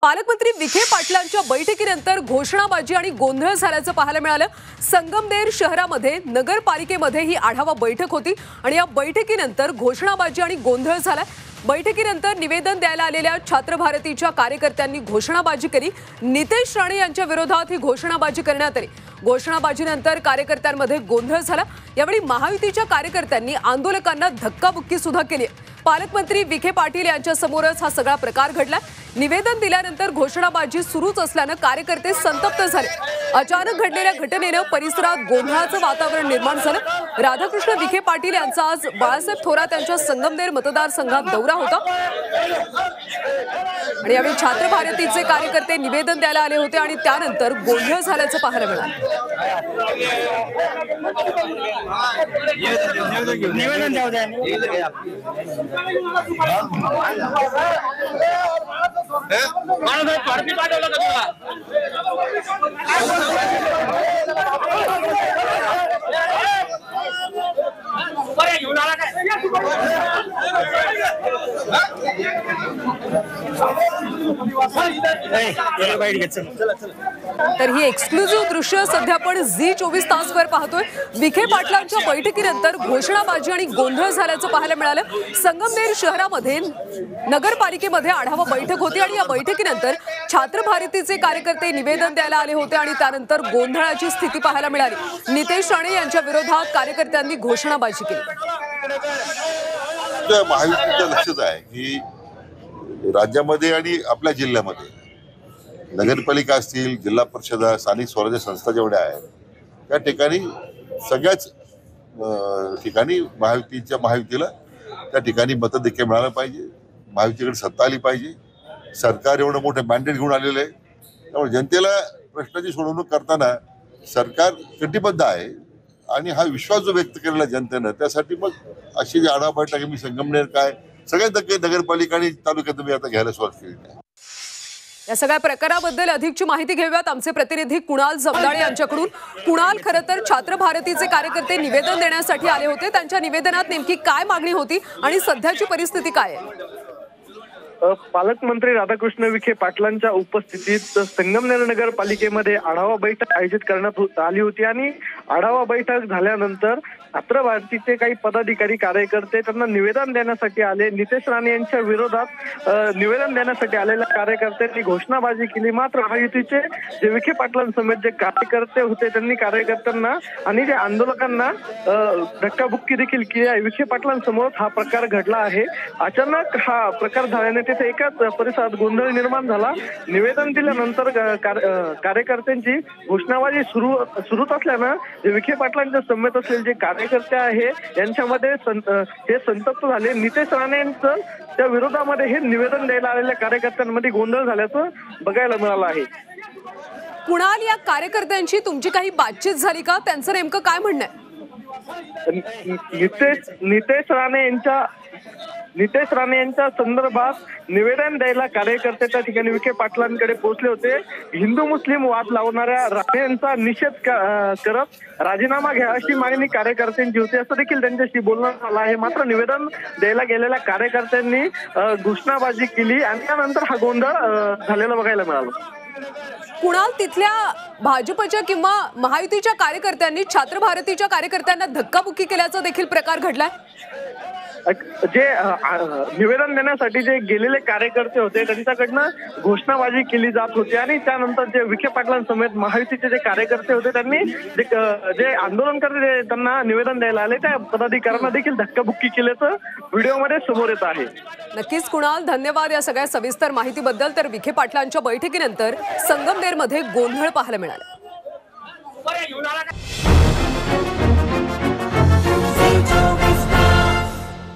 पालकमंत्री विखे पाटलांच्या बैठकीनंतर घोषणाबाजी आणि गोंधळ झाल्याचं पाहायला मिळालं। संगमनेर शहरामध्ये नगरपालिकेमध्ये ही आढावा बैठक होती आणि या बैठकीनंतर घोषणाबाजी आणि गोंधळ झाला। बैठकीनंतर निवेदन द्यायला आलेल्या छात्र भारतीच्या कार्यकर्त्यांनी घोषणाबाजी केली। नितेश राणे यांच्या विरोधात ही घोषणाबाजी करण्यात आली। घोषणाबाजीनंतर कार्यकर्त्यांमध्ये गोंधळ झाला। यावेळी महायुतीच्या कार्यकर्त्यांनी आंदोलकांना धक्काबुक्की सुद्धा केली। पालकमंत्री विखे पाटील यांच्या समोरच हा सगळा प्रकार घडला। निवेदन दिल्यानंतर घोषणाबाजी सुरूच असल्याने कार्यकर्ते संतप्त झाले। अचानक घडलेल्या घटनेने परिसरात गोंधळाचं वातावरण निर्माण झालं। राधाकृष्ण विखे पाटील यांचा आज बाळासाहेब थोरात यांच्या संगमनेर मतदारसंघात दौरा होता आणि यावेळी छात्र भारतीचे कार्यकर्ते निवेदन द्यायला आले होते आणि त्यानंतर गोंधळ झाल्याचं पाहायला मिळालं। निवेदन द्या तर ही एक्सक्लुझिव्ह दृश्य सध्या आपण झी24 तासवर पाहतोय। विखे पाटलांच्या बैठकीनंतर घोषणाबाजी आणि गोंधळ झाल्याचं पाहायला मिळालं। संगमनेर शहरामध्ये नगरपालिकेमध्ये आढावा बैठक होती आणि या बैठकीनंतर छात्र भारतीचे कार्यकर्ते निवेदन द्यायला आले होते आणि त्यानंतर गोंधळाची स्थिती पाहायला मिळाली। नितेश राणे यांच्या विरोधात कार्यकर्त्यांनी घोषणाबाजी केली। महायुतीचं लक्षच आहे की राज्यामध्ये आणि आपल्या जिल्ह्यामध्ये नगरपालिका असतील, जिल्हा परिषद, स्थानिक स्वराज्य संस्था जेवढ्या आहेत त्या ठिकाणी सगळ्याच ठिकाणी महायुतीला त्या ठिकाणी मतं देखील मिळालं पाहिजे। महायुतीकडे सत्ता आली पाहिजे। सरकार एवढं मोठं मॅन्डेट घेऊन आलेलं आहे, त्यामुळे जनतेला प्रश्नाची सोडवणूक करताना सरकार कटिबद्ध आहे आणि हा विश्वास जो व्यक्त केलेला जनतेनं, त्यासाठी मग अशी जी आढावा बैठक मी संगमनेर काय सगळ्या नगरपालिका आणि तालुक्यात मी आता घ्यायला सुरुवात केली आहे। या सगळ्या प्रकाराबद्दल अधिकची माहिती घेऊयात आमचे प्रतिनिधी कुणाल जमदाळे यांच्याकडून। कुणाल, खरं तर छात्र भारतीचे कार्यकर्ते निवेदन देण्यासाठी आले होते, त्यांच्या निवेदनात नेमकी काय मागणी होती आणि सध्याची परिस्थिती काय आहे? पालकमंत्री राधाकृष्ण विखे पाटलांच्या उपस्थितीत संगमनेर नगरपालिकेमध्ये आढावा बैठक आयोजित करण्यात आली होती आणि आढावा बैठक झाल्यानंतर छात्र भारतीचे काही पदाधिकारी कार्यकर्ते त्यांना निवेदन देण्यासाठी आले। नितेश राणे यांच्या विरोधात निवेदन देण्यासाठी आलेल्या कार्यकर्त्यांनी घोषणाबाजी केली। मात्र महायुतीचे जे विखे पाटलांसमेत जे कार्यकर्ते होते त्यांनी कार्यकर्त्यांना आणि जे आंदोलकांना धक्काबुक्की देखील केली आहे। विखे पाटलांसमोर हा प्रकार घडला आहे। अचानक हा प्रकार झाल्याने तिथे एकाच परिसरात गोंधळ निर्माण झाला। निवेदन दिल्यानंतर कार्यकर्त्यांची घोषणाबाजी सुरूच असल्यानं जे विखे पाटलांच्या समेत असलेले जे कार्यकर्ते आहे यांच्यामध्ये हे संतप्त झाले। नितेश राणे यांचं त्या विरोधामध्ये हे निवेदन द्यायला आलेल्या कार्यकर्त्यांमध्ये गोंधळ झाल्याचं बघायला मिळालं आहे। कुणाल, या कार्यकर्त्यांची तुमची काही बातचीत झाली का? त्यांचं नेमकं काय म्हणणं आहे? नितेश राणे यांच्या संदर्भात निवेदन द्यायला कार्यकर्ते त्या ठिकाणी विखे पाटलांकडे पोहोचले होते। हिंदू मुस्लिम वाद लावणाऱ्या राणे यांचा निषेध करत राजीनामा घ्या अशी मागणी कार्यकर्त्यांची होती, असं देखील त्यांच्याशी बोलण्यात आलं आहे। मात्र निवेदन द्यायला गेलेल्या कार्यकर्त्यांनी घोषणाबाजी केली आणि त्यानंतर हा गोंधळ झालेला बघायला मिळाला। कुणाल, तिथल्या भाजपच्या किंवा महायुतीच्या कार्यकर्त्यांनी छात्र भारतीच्या कार्यकर्त्यांना धक्काबुक्की केल्याचा देखील प्रकार घडलाय। जे निवेदन देण्यासाठी जे गेलेले कार्यकर्ते होते त्यांच्याकडनं घोषणाबाजी केली जात होती आणि त्यानंतर जे विखे पाटलांसमेत महायुतीचे जे कार्यकर्ते होते त्यांनी जे आंदोलनकर्ते त्यांना निवेदन द्यायला आले त्या पदाधिकाऱ्यांना देखील धक्काबुक्की केल्याचं व्हिडिओमध्ये समोर येत आहे। नक्कीच कुणाल, धन्यवाद या सगळ्या सविस्तर माहितीबद्दल। तर विखे पाटलांच्या बैठकीनंतर संगमनेरमध्ये गोंधळ पाहायला मिळाला।